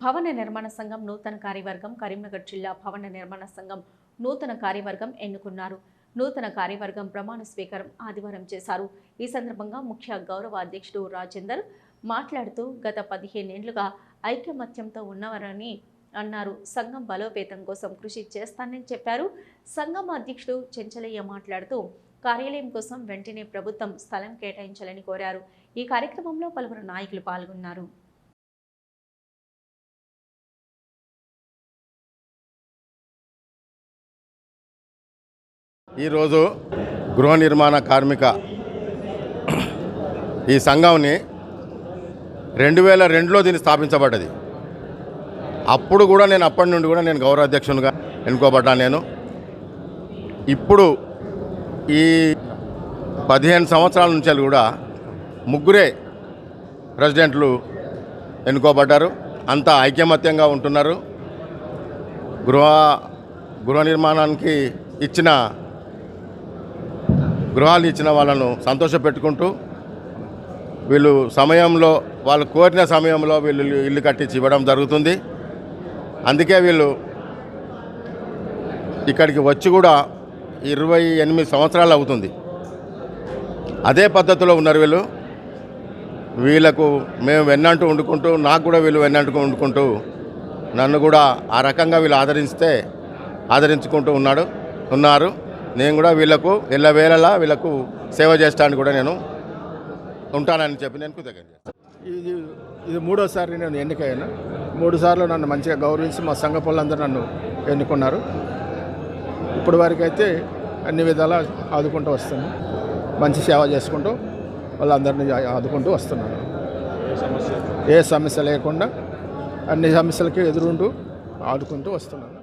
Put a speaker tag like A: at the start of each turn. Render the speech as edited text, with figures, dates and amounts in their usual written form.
A: భవన నిర్మాణ సంఘం నూతన కార్యవర్గం కరీంనగర్ జిల్లా భవన నిర్మాణ సంఘం నూతన కార్యవర్గం ఎన్నుకున్నారు. నూతన కార్యవర్గం ప్రమాణ స్వీకారం ఆదివారం చేశారు. ఈ సందర్భంగా ముఖ్య గౌరవ అధ్యక్షుడు రాజేందర్ మాట్లాడుతూ గత 15 ఏళ్లుగా ఐకమత్యంతో ఉన్నవారని అన్నారు. సంఘం బలోపేతం కోసం కృషి చేస్తానని చెప్పారు. సంఘం అధ్యక్షుడు చెంచలయ్య మాట్లాడుతూ కార్యాలయం కోసం వెంటనే ప్రభుత్వం స్థలం కేటాయించాలని కోరారు. ఈ కార్యక్రమంలో పలువురు నాయకులు పాల్గొన్నారు.
B: ఈరోజు గృహ నిర్మాణ కార్మిక ఈ సంఘంని 2002లో దీన్ని స్థాపించబడ్డది. అప్పుడు కూడా అప్పటి నుండి కూడా నేను గౌరవ అధ్యక్షునిగా ఎన్నుకోబడ్డాను. నేను ఇప్పుడు ఈ 15 సంవత్సరాల నుంచి కూడా ముగ్గురే ప్రెసిడెంట్లు ఎన్నుకోబడ్డారు. అంతా ఐకమత్యంగా ఉంటున్నారు. గృహ నిర్మాణానికి గృహాలు ఇచ్చిన వాళ్ళను సంతోషపెట్టుకుంటూ వీళ్ళు సమయంలో వాళ్ళు కోరిన సమయంలో వీళ్ళు ఇల్లు కట్టించి ఇవ్వడం జరుగుతుంది. అందుకే వీళ్ళు ఇక్కడికి వచ్చి కూడా 28 సంవత్సరాలు అవుతుంది. అదే పద్ధతిలో ఉన్నారు వీళ్ళు. వీళ్ళకు మేము వెన్నంటూ వండుకుంటూ నాకు కూడా వీళ్ళు వెన్నంటూ వండుకుంటూ నన్ను కూడా ఆ రకంగా వీళ్ళు ఆదరించుకుంటూ ఉన్నారు. నేను కూడా వీళ్ళకు ఎల్లవేళలా వీళ్ళకు సేవ చేయడానికి కూడా నేను ఉంటానని చెప్పి నేను కృతజ్ఞత.
C: ఇది మూడోసారి నేను ఎన్నికయ్యాను. 3 సార్లు నన్ను మంచిగా గౌరవించి మా సంఘ పనులందరూ నన్ను ఎన్నుకున్నారు. ఇప్పటి వరకు అయితే అన్ని విధాలా ఆదుకుంటూ వస్తున్నాను. మంచి సేవ చేసుకుంటూ వాళ్ళందరినీ ఆదుకుంటూ వస్తున్నాను. ఏ సమస్య లేకుండా అన్ని సమస్యలకి ఎదురుంటూ ఆదుకుంటూ వస్తున్నాను.